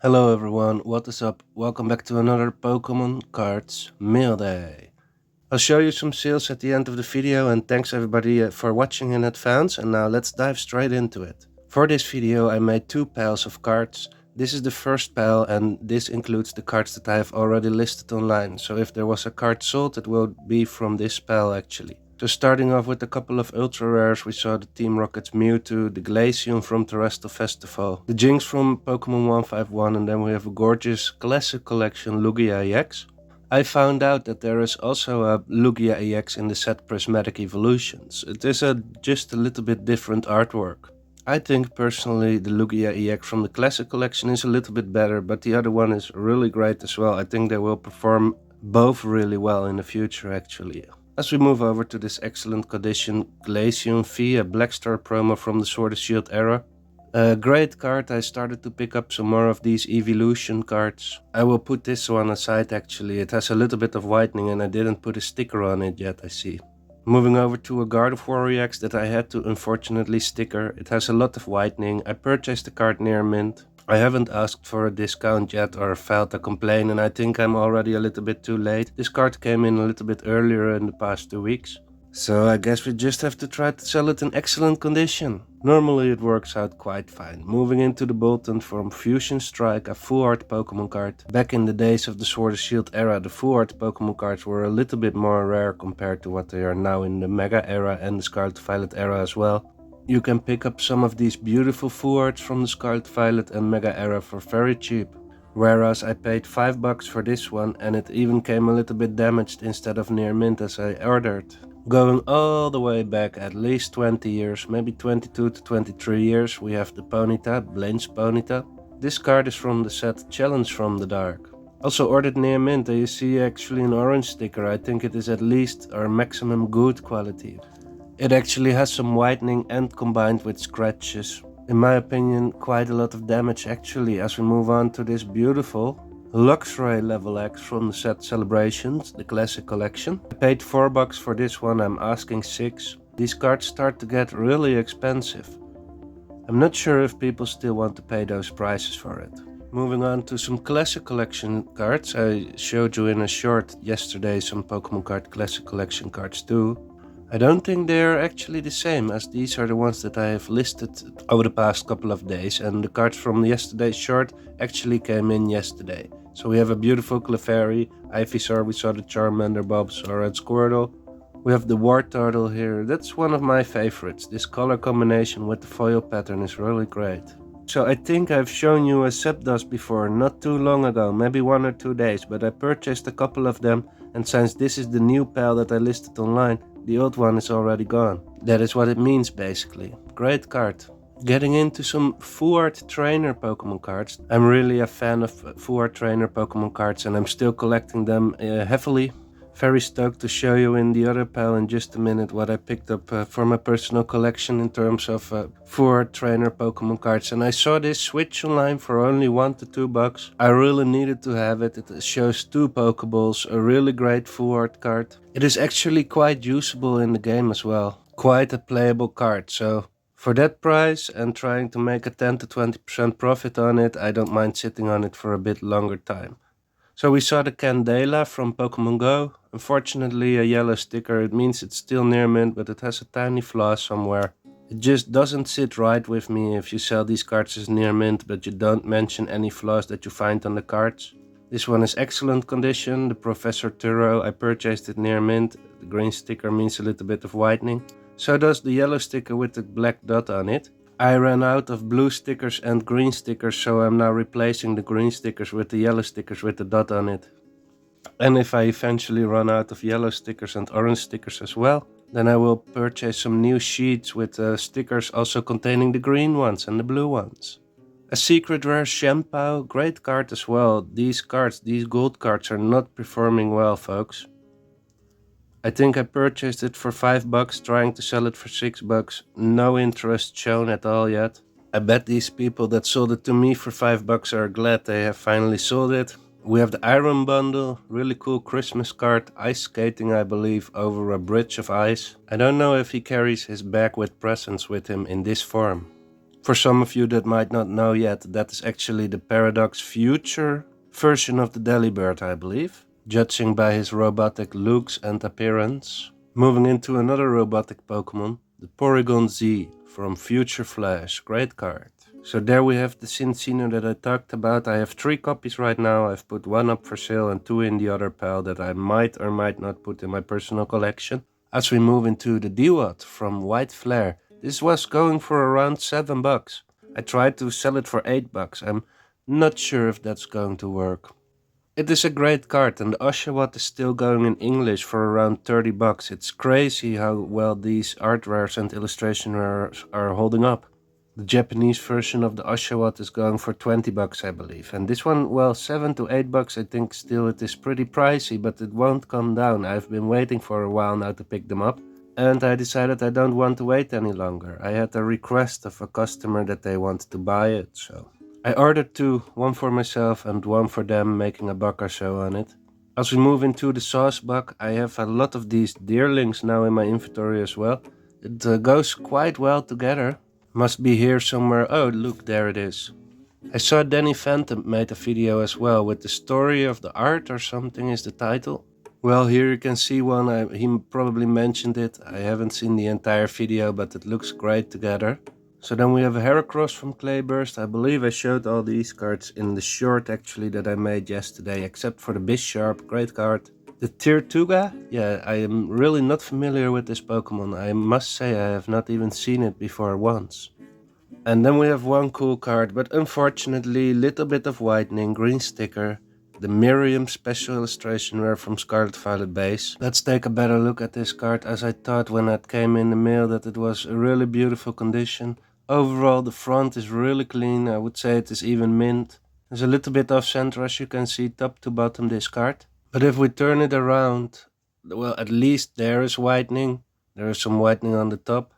Hello everyone, what is up? Welcome back to another Pokemon Cards Mail Day. I'll show you some sales at the end of the video and thanks everybody for watching in advance, and now let's dive straight into it. For this video I made two piles of cards. This is the first pile and this includes the cards that I have already listed online, so if there was a card sold it will be from this pile actually. So starting off with a couple of ultra rares, we saw the Team Rocket's Mewtwo, the Glaceon from Terrestrial Festival, the Jinx from Pokemon 151, and then we have a gorgeous classic collection Lugia EX. I found out that there is also a Lugia EX in the set Prismatic Evolutions. It is just a little bit different artwork. I think personally the Lugia EX from the classic collection is a little bit better, but the other one is really great as well. I think they will perform both really well in the future actually. As we move over to this excellent condition Glaceon V, a Blackstar promo from the Sword and Shield era. A great card. I started to pick up some more of these evolution cards. I will put this one aside actually. It has a little bit of whitening and I didn't put a sticker on it yet, I see. Moving over to a Gardevoir EX that I had to unfortunately sticker. It has a lot of whitening. I purchased the card near mint. I haven't asked for a discount yet or filed a complaint, and I think I'm already a little bit too late. This card came in a little bit earlier in the past 2 weeks. So I guess we just have to try to sell it in excellent condition. Normally it works out quite fine. Moving into the Bolton from Fusion Strike, a full art Pokemon card. Back in the days of the Sword and Shield era, the full art Pokemon cards were a little bit more rare compared to what they are now in the Mega era and the Scarlet Violet era as well. You can pick up some of these beautiful full arts from the Scarlet Violet and Mega era for very cheap. Whereas I paid $5 for this one and it even came a little bit damaged instead of near mint as I ordered. Going all the way back at least 20 years, maybe 22 to 23 years, we have the Ponyta, Blaine's Ponyta. This card is from the set Challenge from the Dark. Also ordered near mint, and you see actually an orange sticker. I think it is at least our maximum good quality. It actually has some whitening and combined with scratches. In my opinion, quite a lot of damage actually. As we move on to this beautiful Luxray level X from the set Celebrations, the classic collection. I paid $4 for this one, I'm asking $6. These cards start to get really expensive. I'm not sure if people still want to pay those prices for it. Moving on to some classic collection cards. I showed you in a short yesterday some Pokemon card classic collection cards too. I don't think they are actually the same, as these are the ones that I have listed over the past couple of days, and the cards from yesterday's short actually came in yesterday. So we have a beautiful Clefairy, Ivysaur, we saw the Charmander, Bulbasaur and Squirtle. We have the Wartortle here. That's one of my favorites. This color combination with the foil pattern is really great. So I think I've shown you a Zapdos before, not too long ago, maybe 1 or 2 days, but I purchased a couple of them, and since this is the new pal that I listed online, the old one is already gone. That is what it means basically. Great card. Getting into some full art trainer Pokemon cards. I'm really a fan of full art trainer Pokemon cards and I'm still collecting them heavily. Very stoked to show you in the other pile in just a minute what I picked up for my personal collection in terms of full art trainer Pokemon cards. And I saw this Switch online for only $1 to $2. I really needed to have it. It shows 2 Pokeballs, a really great full art card. It is actually quite usable in the game as well. Quite a playable card, so for that price and trying to make a 10 to 20% profit on it, I don't mind sitting on it for a bit longer time. So we saw the Candela from Pokemon Go. Unfortunately a yellow sticker, it means it's still near mint, but it has a tiny flaw somewhere. It just doesn't sit right with me if you sell these cards as near mint, but you don't mention any flaws that you find on the cards. This one is excellent condition, the Professor Turo, I purchased it near mint. The green sticker means a little bit of whitening. So does the yellow sticker with the black dot on it. I ran out of blue stickers and green stickers, so I'm now replacing the green stickers with the yellow stickers with the dot on it. And if I eventually run out of yellow stickers and orange stickers as well, then I will purchase some new sheets with stickers also containing the green ones and the blue ones. A secret rare Shampoo, great card as well. These cards, these gold cards are not performing well, folks. I think I purchased it for $5, trying to sell it for $6. No interest shown at all yet. I bet these people that sold it to me for $5 are glad they have finally sold it. We have the Iron Bundle, really cool Christmas card, ice skating I believe over a bridge of ice. I don't know if he carries his bag with presents with him in this form. For some of you that might not know yet, that is actually the Paradox Future version of the Delibird, I believe, judging by his robotic looks and appearance. Moving into another robotic Pokemon, the Porygon Z from Future Flash, great card. So there we have the Cinccino that I talked about. I have 3 copies right now. I've put 1 up for sale and 2 in the other pile that I might or might not put in my personal collection. As we move into the Dewott from White Flare, this was going for around $7. I tried to sell it for $8. I'm not sure if that's going to work. It is a great card, and the Oshawott is still going in English for around $30. It's crazy how well these art rares and illustration rares are holding up. The Japanese version of the Oshawott is going for $20, I believe. And this one, well, $7 to $8, I think still it is pretty pricey, but it won't come down. I've been waiting for a while now to pick them up. And I decided I don't want to wait any longer. I had a request of a customer that they wanted to buy it, so I ordered 2, one for myself and 1 for them, making $1 or so on it. As we move into the Sawsbuck, I have a lot of these Deerlings now in my inventory as well. It goes quite well together. Must be here somewhere. Oh, look, there it is. I saw Danny Phantom made a video as well with the story of the art or something is the title. Well, here you can see one. He probably mentioned it. I haven't seen the entire video, but it looks great together. So then we have a Heracross from Clayburst. I believe I showed all these cards in the short actually that I made yesterday, except for the Bisharp, great card. The Tirtuga, yeah, I am really not familiar with this Pokemon. I must say I have not even seen it before once. And then we have one cool card, but unfortunately little bit of whitening, green sticker. The Miriam special illustration rare from Scarlet Violet base. Let's take a better look at this card, as I thought when it came in the mail that it was a really beautiful condition. Overall the front is really clean, I would say it is even mint. There's a little bit off center as you can see top to bottom this card. But if we turn it around, well, at least there is whitening. There is some whitening on the top.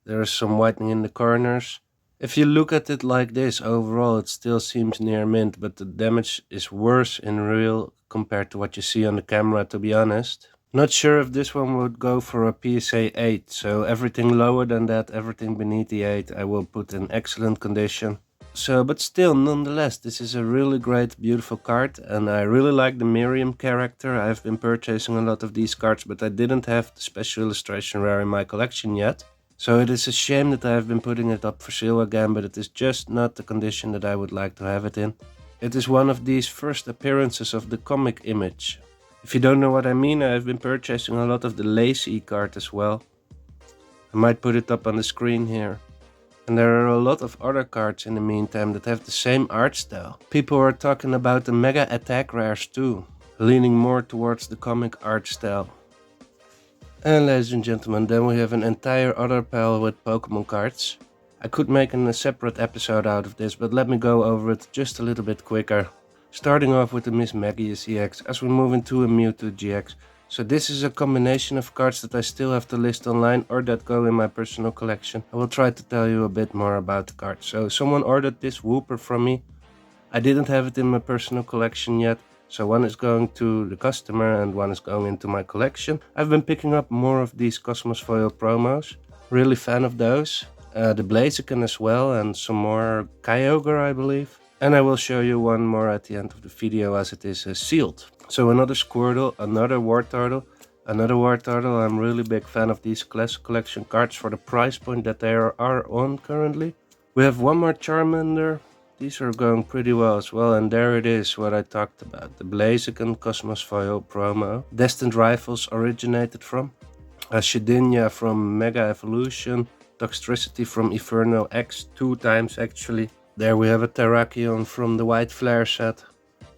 There is some whitening in the corners. If you look at it like this, overall it still seems near mint, but the damage is worse in real compared to what you see on the camera, to be honest. Not sure if this one would go for a PSA 8, so everything lower than that, everything beneath the 8, I will put in excellent condition. So, but still, nonetheless, this is a really great, beautiful card, and I really like the Miriam character. I've been purchasing a lot of these cards, but I didn't have the special illustration rare in my collection yet. So it is a shame that I've been putting it up for sale again, but it is just not the condition that I would like to have it in. It is one of these first appearances of the comic image. If you don't know what I mean, I've been purchasing a lot of the Lacey card as well. I might put it up on the screen here. And there are a lot of other cards in the meantime that have the same art style. People are talking about the Mega Attack rares too, leaning more towards the comic art style. And ladies and gentlemen, then we have an entire other pile with Pokemon cards. I could make a separate episode out of this, but let me go over it just a little bit quicker. Starting off with the Mismagius EX as we move into a Mewtwo GX. So this is a combination of cards that I still have to list online or that go in my personal collection. I will try to tell you a bit more about the cards. So someone ordered this Wooper from me. I didn't have it in my personal collection yet. So one is going to the customer and one is going into my collection. I've been picking up more of these Cosmos Foil promos. Really fan of those. The Blaziken as well and some more Kyogre, I believe. And I will show you one more at the end of the video as it is sealed. So another Squirtle, another Wartortle, another Wartortle. I'm really big fan of these classic collection cards for the price point that they are on currently. We have one more Charmander. These are going pretty well as well. And there it is, what I talked about. The Blaziken Cosmos Foil promo. Destined Rivals originated from. A Shedinja from Mega Evolution. Toxtricity from Inferno X 2 times actually. There we have a Terrakion from the White Flare set.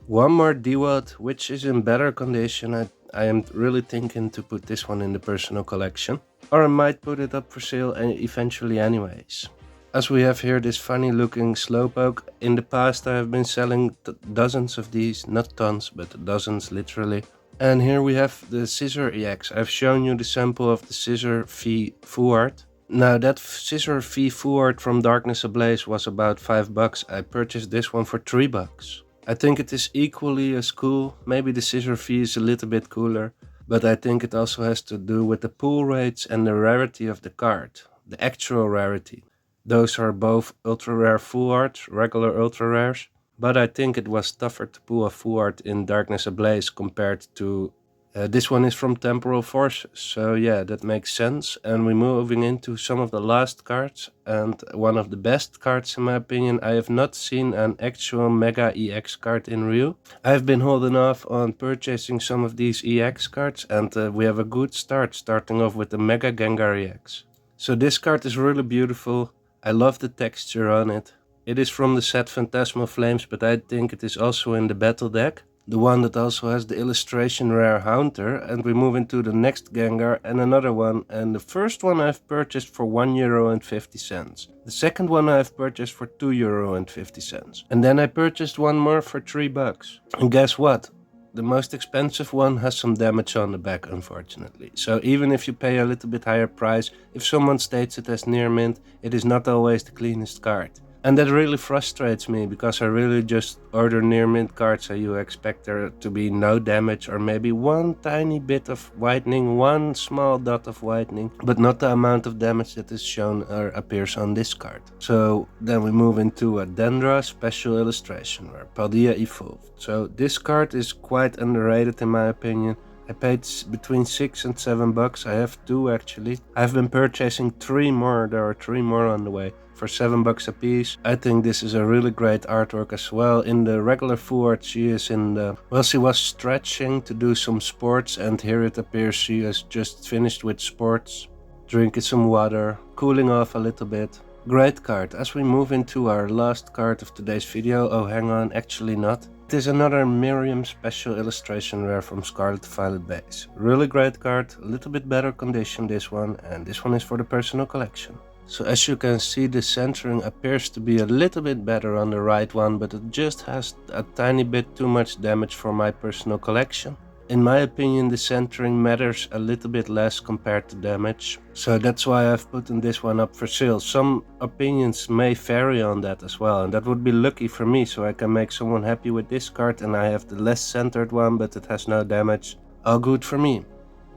One more Dewott, which is in better condition. I am really thinking to put this one in the personal collection. Or I might put it up for sale eventually anyways. As we have here this funny looking Slowpoke. In the past I have been selling dozens of these, not tons, but dozens literally. And here we have the Scizor EX. I've shown you the sample of the Scizor V Full Art. Now that Scizor V Full Art from Darkness Ablaze was about $5. I purchased this one for $3. I think it is equally as cool. Maybe the Scizor V is a little bit cooler. But I think it also has to do with the pull rates and the rarity of the card. The actual rarity. Those are both ultra rare full art, regular ultra rares. But I think it was tougher to pull a full art in Darkness Ablaze compared to this one is from Temporal Forces, so yeah, that makes sense. And we're moving into some of the last cards, and one of the best cards in my opinion. I have not seen an actual Mega EX card in real. I've been holding off on purchasing some of these EX cards, and we have a good start, starting off with the Mega Gengar EX. So this card is really beautiful. I love the texture on it. It is from the set Phantasmal Flames, but I think it is also in the battle deck. The one that also has the illustration rare Haunter, and we move into the next Gengar and another one, and the first one I've purchased for €1.50. The second one I've purchased for €2.50. And then I purchased one more for $3. And guess what? The most expensive one has some damage on the back, unfortunately. So even if you pay a little bit higher price, if someone states it as near mint, it is not always the cleanest card. And that really frustrates me, because I really just order near mint cards, so you expect there to be no damage or maybe one tiny bit of whitening, one small dot of whitening, but not the amount of damage that is shown or appears on this card. So then we move into a Dendra special illustration where Paldea evolved. So this card is quite underrated in my opinion. I paid between $6 and $7. I have two actually. I've been purchasing 3 more. There are 3 more on the way for $7 a piece. I think this is a really great artwork as well. In the regular full art, she is in the... Well, she was stretching to do some sports, and here it appears she has just finished with sports, drinking some water, cooling off a little bit. Great card. As we move into our last card of today's video, oh hang on, actually not. It is another Miriam special illustration rare from Scarlet Violet base. Really great card, a little bit better condition this one, and this one is for the personal collection. So as you can see, the centering appears to be a little bit better on the right one, but it just has a tiny bit too much damage for my personal collection. In my opinion, the centering matters a little bit less compared to damage, so that's why I've put this one up for sale. Some opinions may vary on that as well, and that would be lucky for me, so I can make someone happy with this card and I have the less centered one, but it has no damage. All good for me.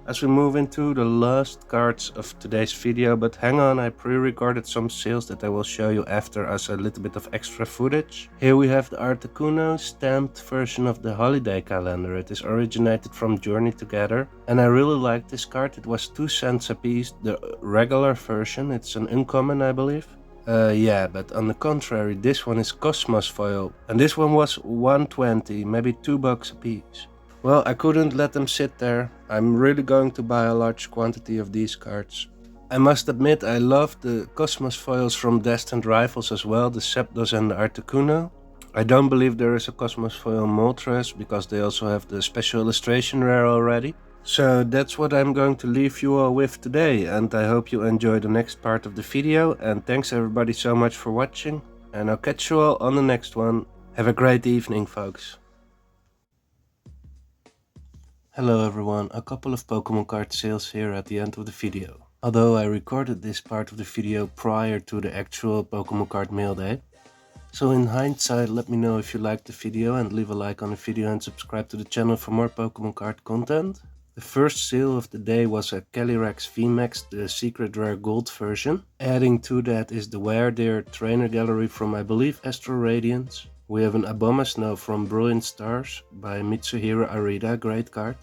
As we move into the last cards of today's video, but hang on, I pre-recorded some sales that I will show you after as a little bit of extra footage. Here we have the Articuno stamped version of the holiday calendar. It is originated from Journey Together, and I really like this card. It was 2 cents a piece, the regular version. It's an uncommon, I believe. Yeah, but on the contrary, this one is Cosmos foil, and this one was $1.20, maybe $2 a piece. Well, I couldn't let them sit there. I'm really going to buy a large quantity of these cards. I must admit, I love the Cosmos foils from Destined Rivals as well, the Zapdos and the Articuno. I don't believe there is a Cosmos foil Moltres, because they also have the special illustration rare already. So that's what I'm going to leave you all with today, and I hope you enjoy the next part of the video, and thanks everybody so much for watching, and I'll catch you all on the next one. Have a great evening, folks. Hello everyone, a couple of Pokemon card sales here at the end of the video. Although I recorded this part of the video prior to the actual Pokemon card mail day. So in hindsight, let me know if you liked the video and leave a like on the video and subscribe to the channel for more Pokemon card content. The first sale of the day was a Calyrex VMAX, the secret rare gold version. Adding to that is the Werdeer trainer gallery from I believe Astral Radiance. We have an Abomasnow from Brilliant Stars by Mitsuhiro Arita, great card.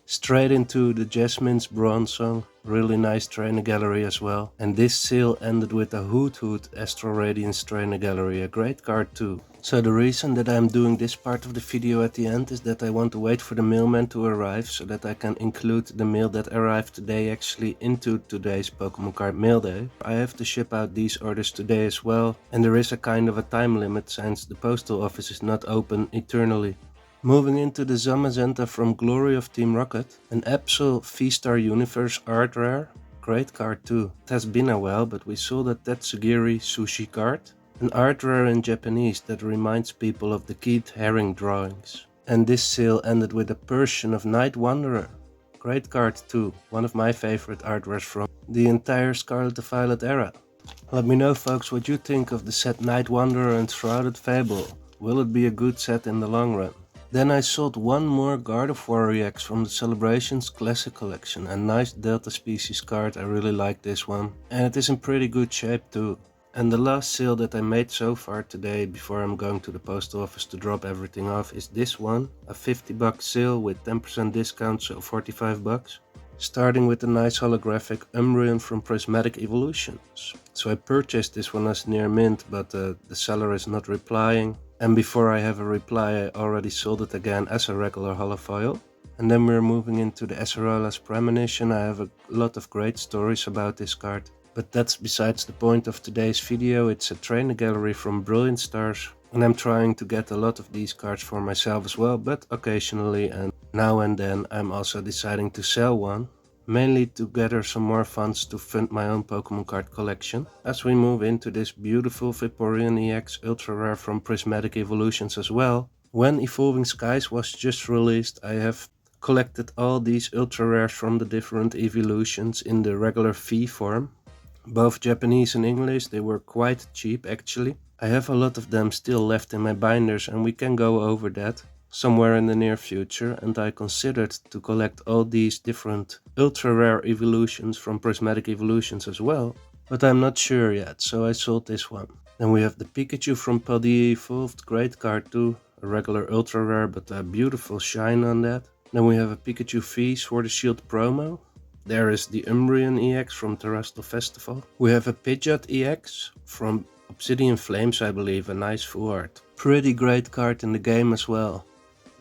Straight into the Jasmine's Bronzong, really nice trainer gallery as well. And this sale ended with a Hoothoot Astral Radiance trainer gallery, a great card too. So the reason that I'm doing this part of the video at the end is that I want to wait for the mailman to arrive, so that I can include the mail that arrived today actually into today's Pokemon card mail day. I have to ship out these orders today as well, and there is a kind of a time limit since the postal office is not open eternally. Moving into the Zamazenta from Glory of Team Rocket, an Absol V-Star Universe art rare, great card too. It has been a while, but we saw the Tatsugiri Sushi card. An art rare in Japanese that reminds people of the Keith Haring drawings. And this sale ended with a Persian of Night Wanderer. Great card too, one of my favorite art rares from the entire Scarlet Violet era. Let me know folks what you think of the set Night Wanderer and Shrouded Fable. Will it be a good set in the long run? Then I sold one more Gardevoir EX from the Celebrations Classic Collection, a nice Delta Species card. I really like this one, and it is in pretty good shape too. And the last sale that I made so far today before I'm going to the post office to drop everything off is this one, a $50 sale with 10% discount, so $45. Starting with a nice holographic Umbreon from Prismatic Evolutions. So I purchased this one as near mint, but the seller is not replying. And before I have a reply, I already sold it again as a regular holofoil. And then we're moving into the Acerolas Premonition. I have a lot of great stories about this card. But that's besides the point of today's video. It's a trainer gallery from Brilliant Stars. And I'm trying to get a lot of these cards for myself as well, but occasionally and now and then I'm also deciding to sell one. Mainly to gather some more funds to fund my own Pokemon card collection. As we move into this beautiful Vaporeon EX Ultra Rare from Prismatic Evolutions as well. When Evolving Skies was just released, I have collected all these Ultra Rares from the different evolutions in the regular V form. Both Japanese and English, they were quite cheap actually. I have a lot of them still left in my binders and we can go over that somewhere in the near future, and I considered to collect all these different ultra rare evolutions from Prismatic Evolutions as well, but I'm not sure yet, so I sold this one. Then we have the Pikachu from Paldea Evolved, great card too, a regular ultra rare but a beautiful shine on that. Then we have a Pikachu V Sword and Shield promo. There is the Umbreon EX from Terrestrial Festival. We have a Pidgeot EX from Obsidian Flames, I believe, a nice full art. Pretty great card in the game as well.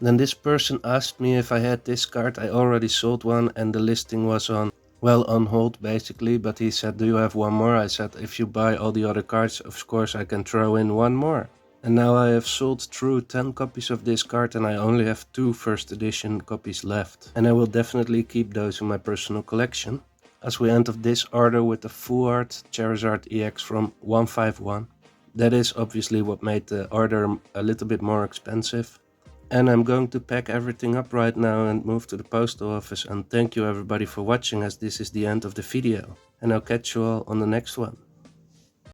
Then this person asked me if I had this card. I already sold one and the listing was on hold basically, but he said, do you have one more? I said, if you buy all the other cards, of course I can throw in one more. And now I have sold through 10 copies of this card and I only have 2 first edition copies left. And I will definitely keep those in my personal collection. As we end of this order with the full art Charizard EX from 151. That is obviously what made the order a little bit more expensive. And I'm going to pack everything up right now and move to the postal office, and thank you everybody for watching, as this is the end of the video. And I'll catch you all on the next one.